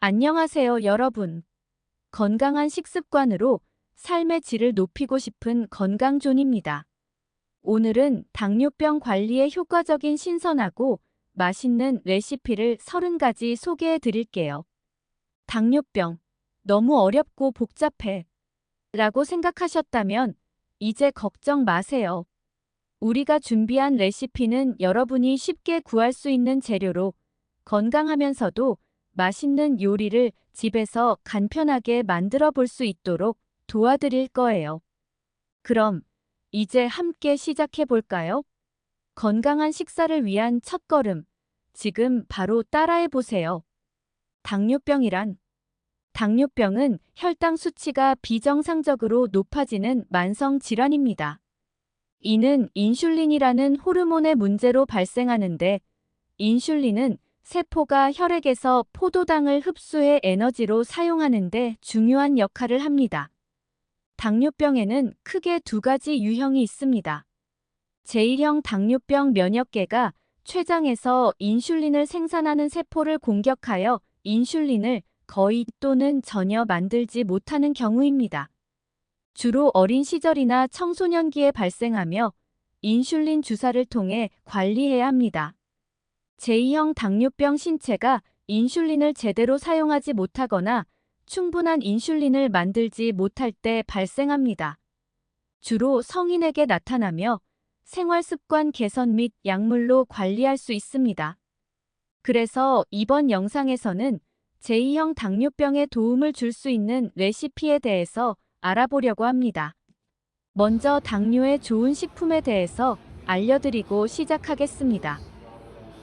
안녕하세요, 여러분. 건강한 식습관으로 삶의 질을 높이고 싶은 건강존입니다. 오늘은 당뇨병 관리에 효과적인 신선하고 맛있는 레시피를 30가지 소개해 드릴게요. 당뇨병, 너무 어렵고 복잡해. 라고 생각하셨다면 이제 걱정 마세요. 우리가 준비한 레시피는 여러분이 쉽게 구할 수 있는 재료로 건강하면서도 맛있는 요리를 집에서 간편하게 만들어 볼 수 있도록 도와드릴 거예요. 그럼 이제 함께 시작해 볼까요? 건강한 식사를 위한 첫걸음, 지금 바로 따라해 보세요. 당뇨병이란 당뇨병은 혈당 수치가 비정상적으로 높아지는 만성 질환입니다. 이는 인슐린이라는 호르몬의 문제로 발생하는데, 인슐린은 세포가 혈액에서 포도당을 흡수해 에너지로 사용하는 데 중요한 역할을 합니다. 당뇨병에는 크게 두 가지 유형이 있습니다. 제1형 당뇨병 면역계가 췌장에서 인슐린을 생산하는 세포를 공격하여 인슐린을 거의 또는 전혀 만들지 못하는 경우입니다. 주로 어린 시절이나 청소년기에 발생하며 인슐린 주사를 통해 관리해야 합니다. 제2형 당뇨병 신체가 인슐린을 제대로 사용하지 못하거나 충분한 인슐린을 만들지 못할 때 발생합니다. 주로 성인에게 나타나며 생활습관 개선 및 약물로 관리할 수 있습니다. 그래서 이번 영상에서는 제2형 당뇨병에 도움을 줄 수 있는 레시피에 대해서 알아보려고 합니다. 먼저 당뇨에 좋은 식품에 대해서 알려드리고 시작하겠습니다.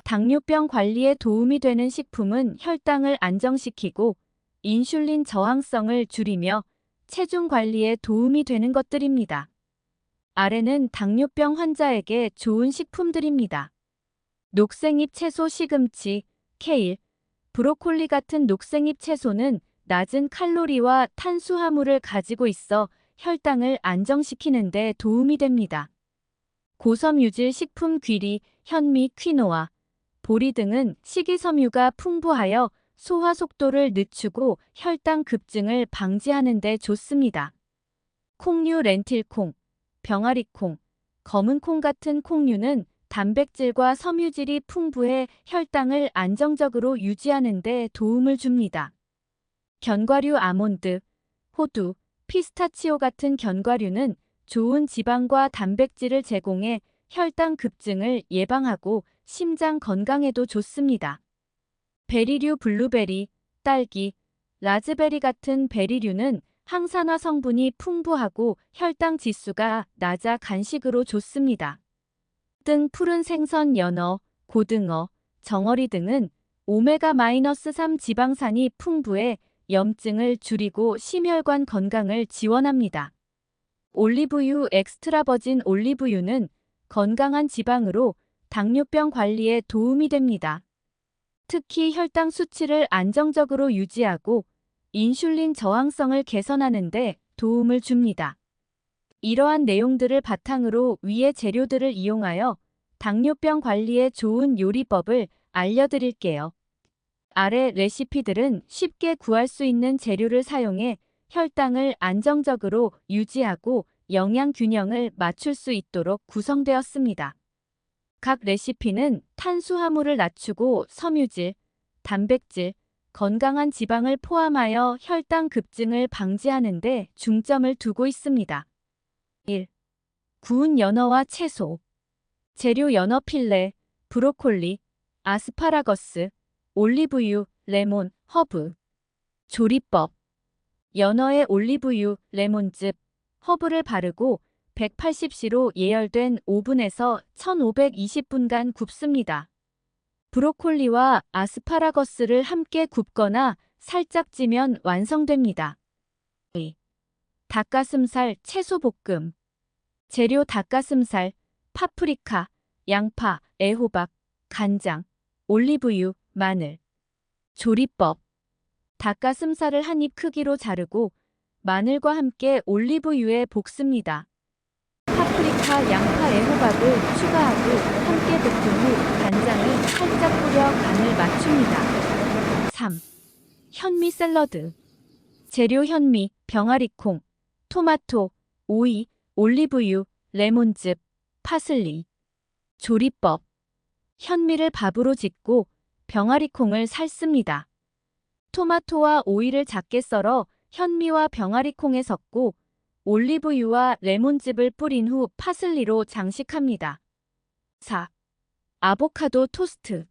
당뇨병 관리에 도움이 되는 식품은 혈당을 안정시키고 인슐린 저항성을 줄이며 체중 관리에 도움이 되는 것들입니다. 아래는 당뇨병 환자에게 좋은 식품들입니다. 녹생잎 채소 시금치, 케일, 브로콜리 같은 녹생잎 채소는 낮은 칼로리와 탄수화물을 가지고 있어 혈당을 안정시키는 데 도움이 됩니다. 고섬유질 식품 귀리, 현미, 퀴노아, 보리 등은 식이섬유가 풍부하여 소화 속도를 늦추고 혈당 급증을 방지하는 데 좋습니다. 콩류 렌틸콩, 병아리콩, 검은콩 같은 콩류는 단백질과 섬유질이 풍부해 혈당을 안정적으로 유지하는 데 도움을 줍니다. 견과류 아몬드, 호두, 피스타치오 같은 견과류는 좋은 지방과 단백질을 제공해 혈당 급증을 예방하고 심장 건강에도 좋습니다. 베리류 블루베리, 딸기, 라즈베리 같은 베리류는 항산화 성분이 풍부하고 혈당 지수가 낮아 간식으로 좋습니다. 등 푸른 생선 연어, 고등어, 정어리 등은 오메가-3 지방산이 풍부해 염증을 줄이고 심혈관 건강을 지원합니다. 올리브유 엑스트라 버진 올리브유는 건강한 지방으로 당뇨병 관리에 도움이 됩니다. 특히 혈당 수치를 안정적으로 유지하고 인슐린 저항성을 개선하는 데 도움을 줍니다. 이러한 내용들을 바탕으로 위의 재료들을 이용하여 당뇨병 관리에 좋은 요리법을 알려드릴게요. 아래 레시피들은 쉽게 구할 수 있는 재료를 사용해 혈당을 안정적으로 유지하고 영양 균형을 맞출 수 있도록 구성되었습니다. 각 레시피는 탄수화물을 낮추고 섬유질, 단백질, 건강한 지방을 포함하여 혈당 급증을 방지하는 데 중점을 두고 있습니다. 1. 구운 연어와 채소. 재료 연어 필레, 브로콜리, 아스파라거스, 올리브유, 레몬, 허브. 조리법. 연어에 올리브유, 레몬즙, 허브를 바르고 180C로 예열된 오븐에서 1520분간 굽습니다. 브로콜리와 아스파라거스를 함께 굽거나 살짝 찌면 완성됩니다. 2. 닭가슴살 채소 볶음. 재료 닭가슴살, 파프리카, 양파, 애호박, 간장, 올리브유, 마늘. 조리법. 닭가슴살을 한 입 크기로 자르고 마늘과 함께 올리브유에 볶습니다. 파프리카, 양파, 애호박을 추가하고 함께 볶은 후 간장을 살짝 뿌려 간을 맞춥니다. 3. 현미 샐러드. 재료 현미, 병아리콩, 토마토, 오이, 올리브유, 레몬즙, 파슬리. 조리법. 현미를 밥으로 짓고 병아리콩을 삶습니다. 토마토와 오이를 작게 썰어 현미와 병아리콩에 섞고 올리브유와 레몬즙을 뿌린 후 파슬리로 장식합니다. 4. 아보카도 토스트.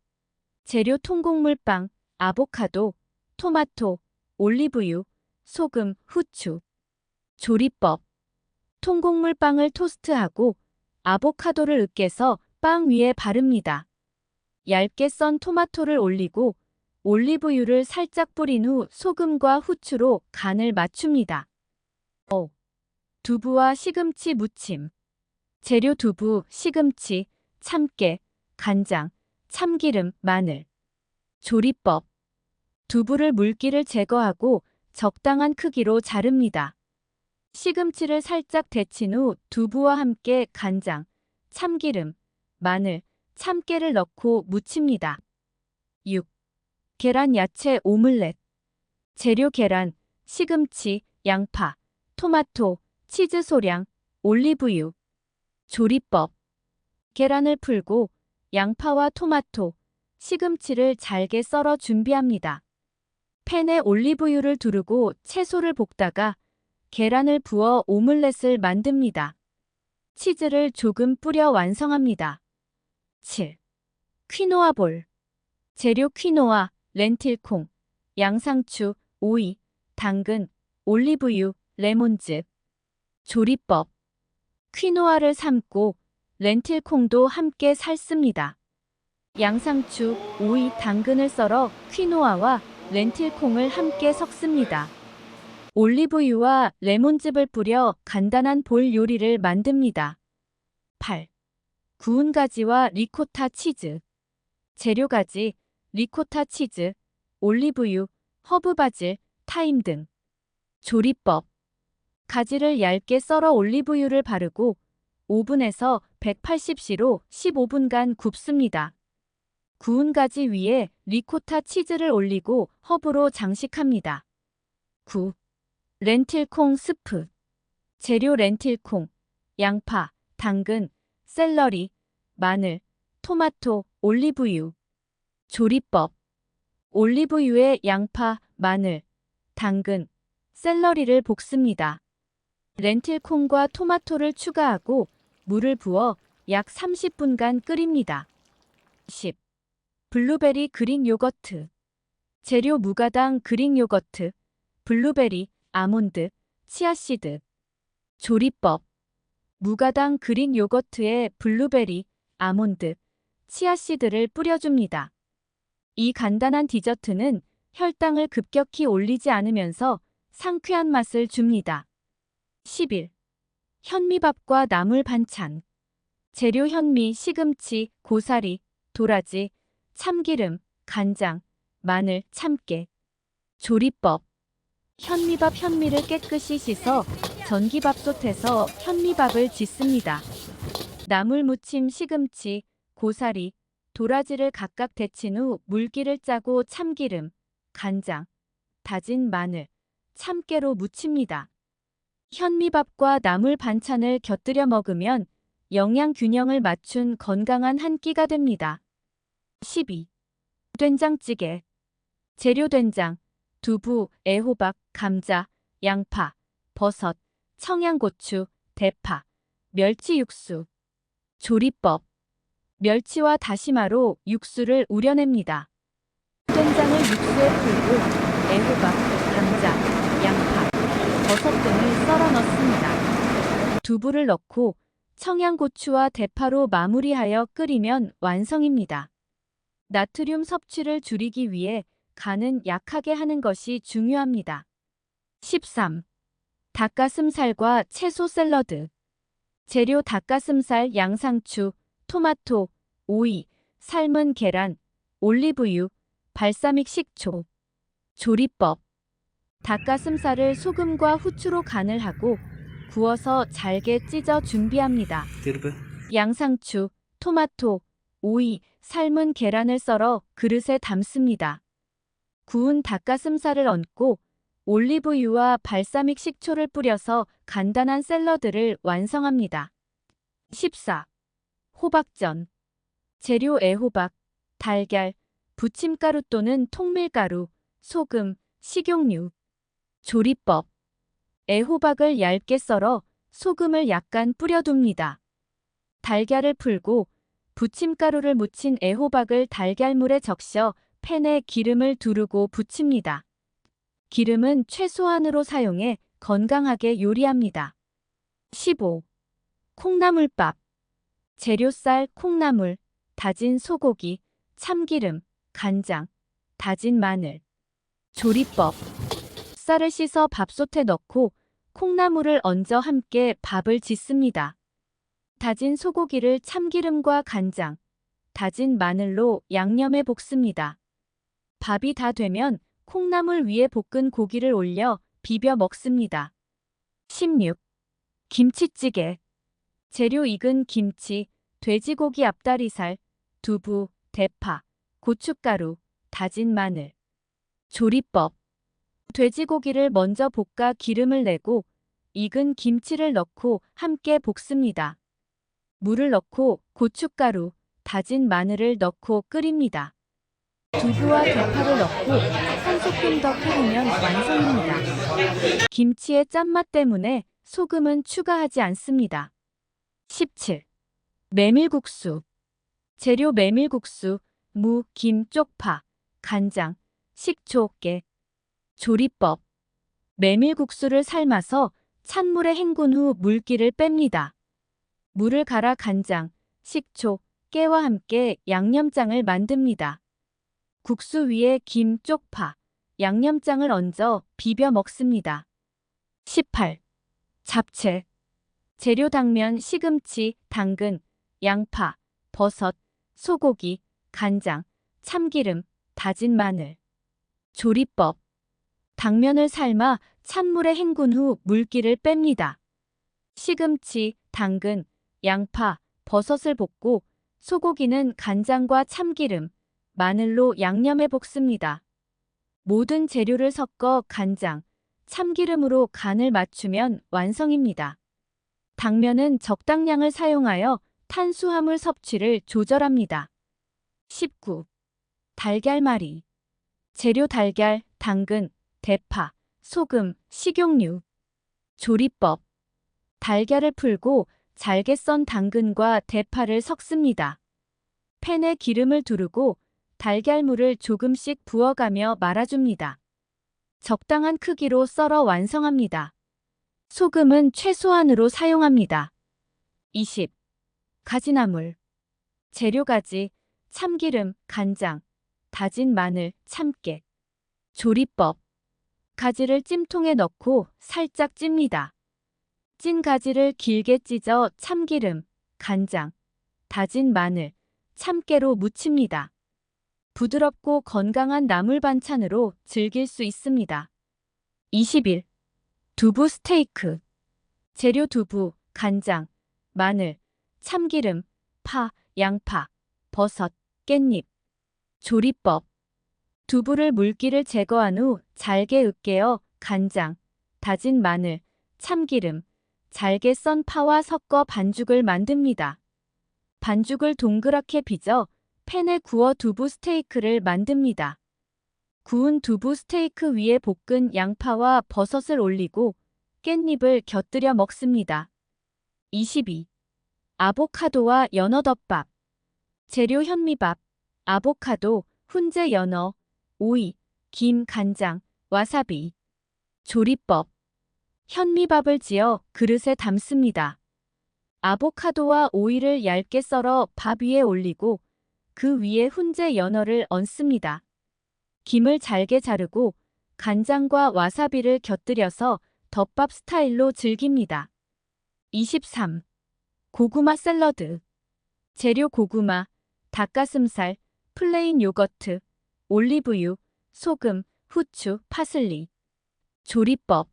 재료 통곡물빵, 아보카도, 토마토, 올리브유, 소금, 후추. 조리법. 통곡물빵을 토스트하고 아보카도를 으깨서 빵 위에 바릅니다. 얇게 썬 토마토를 올리고 올리브유를 살짝 뿌린 후 소금과 후추로 간을 맞춥니다. 5. 두부와 시금치 무침. 재료 두부, 시금치, 참깨, 간장, 참기름, 마늘. 조리법. 두부를 물기를 제거하고 적당한 크기로 자릅니다. 시금치를 살짝 데친 후 두부와 함께 간장, 참기름, 마늘, 참깨를 넣고 무칩니다. 6. 계란 야채 오믈렛. 재료 계란, 시금치, 양파, 토마토, 치즈 소량, 올리브유. 조리법. 계란을 풀고 양파와 토마토, 시금치를 잘게 썰어 준비합니다. 팬에 올리브유를 두르고 채소를 볶다가 계란을 부어 오믈렛을 만듭니다. 치즈를 조금 뿌려 완성합니다. 7. 퀴노아 볼. 재료 퀴노아, 렌틸콩, 양상추, 오이, 당근, 올리브유, 레몬즙. 조리법. 퀴노아를 삶고 렌틸콩도 함께 삶습니다. 양상추, 오이, 당근을 썰어 퀴노아와 렌틸콩을 함께 섞습니다. 올리브유와 레몬즙을 뿌려 간단한 볼 요리를 만듭니다. 8. 구운 가지와 리코타 치즈. 재료 가지, 리코타 치즈, 올리브유, 허브 바질, 타임 등. 조리법. 가지를 얇게 썰어 올리브유를 바르고 오븐에서 180C로 15분간 굽습니다. 구운 가지 위에 리코타 치즈를 올리고 허브로 장식합니다. 9. 렌틸콩 스프. 재료 렌틸콩, 양파, 당근, 샐러리, 마늘, 토마토, 올리브유. 조리법. 올리브유에 양파, 마늘, 당근, 샐러리를 볶습니다. 렌틸콩과 토마토를 추가하고 물을 부어 약 30분간 끓입니다. 10. 블루베리 그릭 요거트. 재료 무가당 그릭 요거트, 블루베리, 아몬드, 치아씨드. 조리법. 무가당 그릭 요거트에 블루베리, 아몬드, 치아씨드를 뿌려줍니다. 이 간단한 디저트는 혈당을 급격히 올리지 않으면서 상쾌한 맛을 줍니다. 11. 현미밥과 나물 반찬. 재료 현미, 시금치, 고사리, 도라지, 참기름, 간장, 마늘, 참깨. 조리법. 현미밥 현미를 깨끗이 씻어 전기밥솥에서 현미밥을 짓습니다. 나물 무침 시금치, 고사리, 도라지를 각각 데친 후 물기를 짜고 참기름, 간장, 다진 마늘, 참깨로 무칩니다. 현미밥과 나물 반찬을 곁들여 먹으면 영양 균형을 맞춘 건강한 한 끼가 됩니다. 12. 된장찌개. 재료 된장, 두부, 애호박, 감자, 양파, 버섯, 청양고추, 대파, 멸치 육수. 조리법. 멸치와 다시마로 육수를 우려냅니다. 된장을 육수에 풀고 애호박, 감자, 양파, 버섯 등을 썰어 넣습니다. 두부를 넣고 청양고추와 대파로 마무리하여 끓이면 완성입니다. 나트륨 섭취를 줄이기 위해 간은 약하게 하는 것이 중요합니다. 13. 닭가슴살과 채소 샐러드. 재료 닭가슴살, 양상추, 토마토, 오이, 삶은 계란, 올리브유, 발사믹 식초. 조리법. 닭가슴살을 소금과 후추로 간을 하고 구워서 잘게 찢어 준비합니다. 양상추, 토마토, 오이, 삶은 계란을 썰어 그릇에 담습니다. 구운 닭가슴살을 얹고 올리브유와 발사믹 식초를 뿌려서 간단한 샐러드를 완성합니다. 14. 호박전. 재료 애호박, 달걀, 부침가루 또는 통밀가루, 소금, 식용유. 조리법. 애호박을 얇게 썰어 소금을 약간 뿌려둡니다. 달걀을 풀고 부침가루를 묻힌 애호박을 달걀물에 적셔 팬에 기름을 두르고 부칩니다. 기름은 최소한으로 사용해 건강하게 요리합니다. 15. 콩나물밥. 재료 쌀, 콩나물, 다진 소고기, 참기름, 간장, 다진 마늘. 조리법. 쌀을 씻어 밥솥에 넣고 콩나물을 얹어 함께 밥을 짓습니다. 다진 소고기를 참기름과 간장, 다진 마늘로 양념해 볶습니다. 밥이 다 되면 콩나물 위에 볶은 고기를 올려 비벼 먹습니다. 16. 김치찌개. 재료 익은 김치, 돼지고기 앞다리살, 두부, 대파, 고춧가루, 다진 마늘. 조리법. 돼지고기를 먼저 볶아 기름을 내고 익은 김치를 넣고 함께 볶습니다. 물을 넣고 고춧가루, 다진 마늘을 넣고 끓입니다. 두부와 대파를 넣고 한 소끔 더 끓이면 완성입니다. 김치의 짠맛 때문에 소금은 추가하지 않습니다. 17. 메밀국수. 재료 메밀국수, 무, 김, 쪽파, 간장, 식초, 깨. 조리법. 메밀국수를 삶아서 찬물에 헹군 후 물기를 뺍니다. 물을 갈아 간장, 식초, 깨와 함께 양념장을 만듭니다. 국수 위에 김, 쪽파, 양념장을 얹어 비벼 먹습니다. 18. 잡채. 재료 당면, 시금치, 당근, 양파, 버섯, 소고기, 간장, 참기름, 다진 마늘. 조리법. 당면을 삶아 찬물에 헹군 후 물기를 뺍니다. 시금치, 당근, 양파, 버섯을 볶고 소고기는 간장과 참기름, 마늘로 양념해 볶습니다. 모든 재료를 섞어 간장, 참기름으로 간을 맞추면 완성입니다. 당면은 적당량을 사용하여 탄수화물 섭취를 조절합니다. 19. 달걀말이. 재료 달걀, 당근, 대파, 소금, 식용유. 조리법. 달걀을 풀고 잘게 썬 당근과 대파를 섞습니다. 팬에 기름을 두르고 달걀물을 조금씩 부어가며 말아줍니다. 적당한 크기로 썰어 완성합니다. 소금은 최소한으로 사용합니다. 20. 가지나물. 재료 가지, 참기름, 간장, 다진 마늘, 참깨. 조리법. 가지를 찜통에 넣고 살짝 찝니다. 찐 가지를 길게 찢어 참기름, 간장, 다진 마늘, 참깨로 무칩니다. 부드럽고 건강한 나물 반찬으로 즐길 수 있습니다. 21. 두부 스테이크. 재료 두부, 간장, 마늘, 참기름, 파, 양파, 버섯, 깻잎. 조리법. 두부를 물기를 제거한 후 잘게 으깨어 간장, 다진 마늘, 참기름, 잘게 썬 파와 섞어 반죽을 만듭니다. 반죽을 동그랗게 빚어 팬에 구워 두부 스테이크를 만듭니다. 구운 두부 스테이크 위에 볶은 양파와 버섯을 올리고 깻잎을 곁들여 먹습니다. 22. 아보카도와 연어덮밥. 재료 현미밥, 아보카도, 훈제 연어, 오이, 김, 간장, 와사비. 조리법. 현미밥을 지어 그릇에 담습니다. 아보카도와 오이를 얇게 썰어 밥 위에 올리고 그 위에 훈제 연어를 얹습니다. 김을 잘게 자르고 간장과 와사비를 곁들여서 덮밥 스타일로 즐깁니다. 23. 고구마 샐러드. 재료 고구마, 닭가슴살, 플레인 요거트, 올리브유, 소금, 후추, 파슬리. 조리법.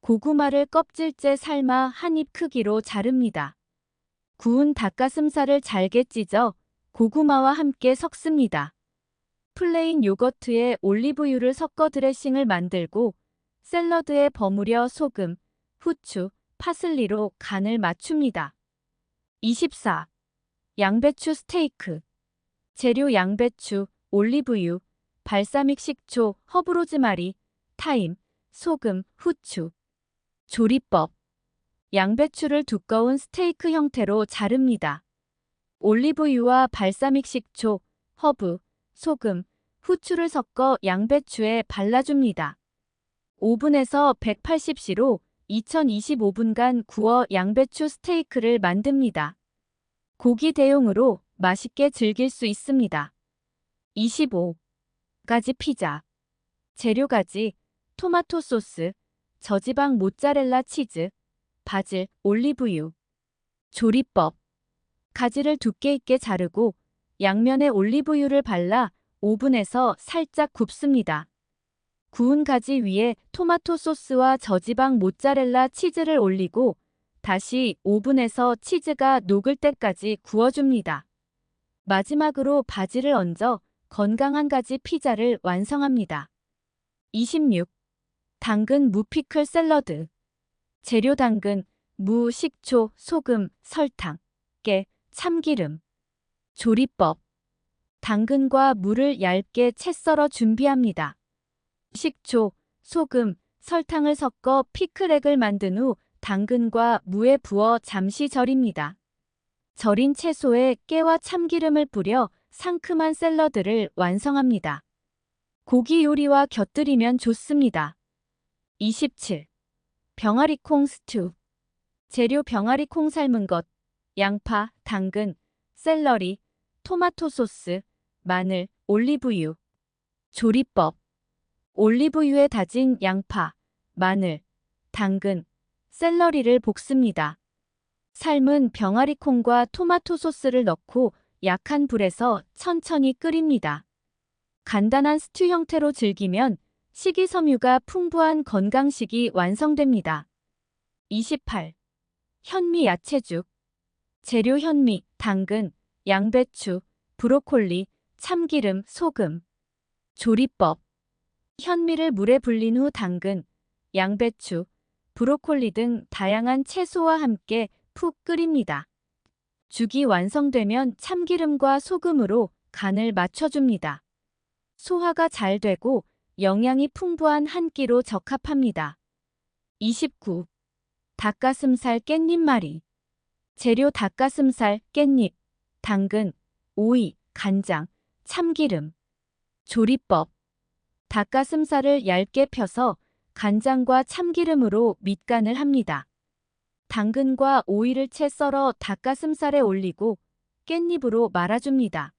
고구마를 껍질째 삶아 한 입 크기로 자릅니다. 구운 닭가슴살을 잘게 찢어 고구마와 함께 섞습니다. 플레인 요거트에 올리브유를 섞어 드레싱을 만들고 샐러드에 버무려 소금, 후추, 파슬리로 간을 맞춥니다. 24. 양배추 스테이크. 재료 양배추, 올리브유, 발사믹 식초, 허브 로즈마리, 타임, 소금, 후추. 조리법. 양배추를 두꺼운 스테이크 형태로 자릅니다. 올리브유와 발사믹 식초, 허브, 소금, 후추를 섞어 양배추에 발라줍니다. 오븐에서 180C로 2025분간 구워 양배추 스테이크를 만듭니다. 고기 대용으로 맛있게 즐길 수 있습니다. 25. 가지 피자. 재료가지, 토마토 소스, 저지방 모짜렐라 치즈, 바질, 올리브유. 조리법. 가지를 두께 있게 자르고 양면에 올리브유를 발라 오븐에서 살짝 굽습니다. 구운 가지 위에 토마토 소스와 저지방 모짜렐라 치즈를 올리고 다시 오븐에서 치즈가 녹을 때까지 구워줍니다. 마지막으로 바질을 얹어 건강한 가지 피자를 완성합니다. 26. 당근 무 피클 샐러드. 재료 당근, 무, 식초, 소금, 설탕, 깨, 참기름. 조리법. 당근과 무를 얇게 채 썰어 준비합니다. 식초, 소금, 설탕을 섞어 피클액을 만든 후 당근과 무에 부어 잠시 절입니다. 절인 채소에 깨와 참기름을 뿌려 상큼한 샐러드를 완성합니다. 고기 요리와 곁들이면 좋습니다. 27. 병아리콩 스튜. 재료 병아리콩 삶은 것, 양파, 당근, 샐러리, 토마토 소스, 마늘, 올리브유. 조리법. 올리브유에 다진 양파, 마늘, 당근, 샐러리를 볶습니다. 삶은 병아리콩과 토마토 소스를 넣고 약한 불에서 천천히 끓입니다. 간단한 스튜 형태로 즐기면 식이섬유가 풍부한 건강식이 완성됩니다. 28. 현미 야채죽. 재료 현미, 당근, 양배추, 브로콜리, 참기름, 소금. 조리법. 현미를 물에 불린 후 당근, 양배추, 브로콜리 등 다양한 채소와 함께 푹 끓입니다. 죽이 완성되면 참기름과 소금으로 간을 맞춰줍니다. 소화가 잘 되고 영양이 풍부한 한 끼로 적합합니다. 29. 닭가슴살 깻잎말이. 재료 닭가슴살, 깻잎, 당근, 오이, 간장, 참기름. 조리법. 닭가슴살을 얇게 펴서 간장과 참기름으로 밑간을 합니다. 당근과 오이를 채 썰어 닭가슴살에 올리고 깻잎으로 말아줍니다.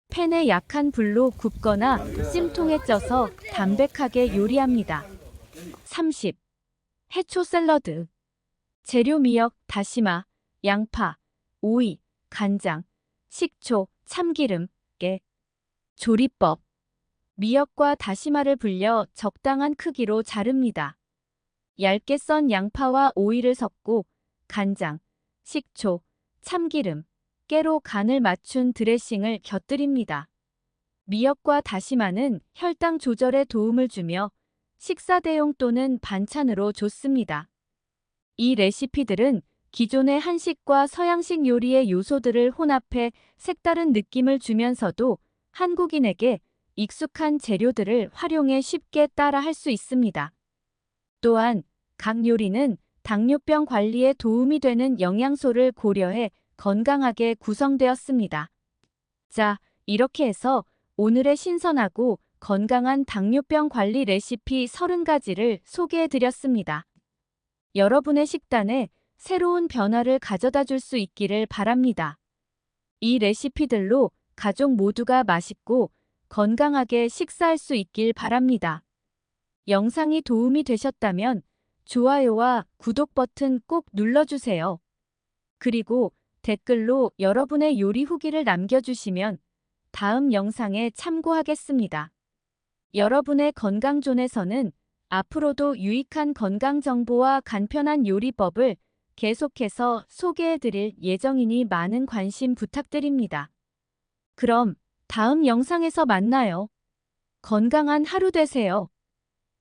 팬에 약한 불로 굽거나 찜통에 쪄서 담백하게 요리합니다. 30. 해초 샐러드. 재료 미역, 다시마, 양파, 오이, 간장, 식초, 참기름, 깨. 조리법. 미역과 다시마를 불려 적당한 크기로 자릅니다. 얇게 썬 양파와 오이를 섞고 간장, 식초, 참기름, 깨로 간을 맞춘 드레싱을 곁들입니다. 미역과 다시마는 혈당 조절에 도움을 주며 식사 대용 또는 반찬으로 좋습니다. 이 레시피들은 기존의 한식과 서양식 요리의 요소들을 혼합해 색다른 느낌을 주면서도 한국인에게 익숙한 재료들을 활용해 쉽게 따라 할 수 있습니다. 또한 각 요리는 당뇨병 관리에 도움이 되는 영양소를 고려해 건강하게 구성되었습니다. 자, 이렇게 해서 오늘의 신선하고 건강한 당뇨병 관리 레시피 30가지를 소개해 드렸습니다. 여러분의 식단에 새로운 변화를 가져다 줄 수 있기를 바랍니다. 이 레시피들로 가족 모두가 맛있고 건강하게 식사할 수 있길 바랍니다. 영상이 도움이 되셨다면 좋아요와 구독 버튼 꼭 눌러주세요. 그리고 댓글로 여러분의 요리 후기를 남겨주시면 다음 영상에 참고하겠습니다. 여러분의 건강존에서는 앞으로도 유익한 건강 정보와 간편한 요리법을 계속해서 소개해드릴 예정이니 많은 관심 부탁드립니다. 그럼 다음 영상에서 만나요. 건강한 하루 되세요.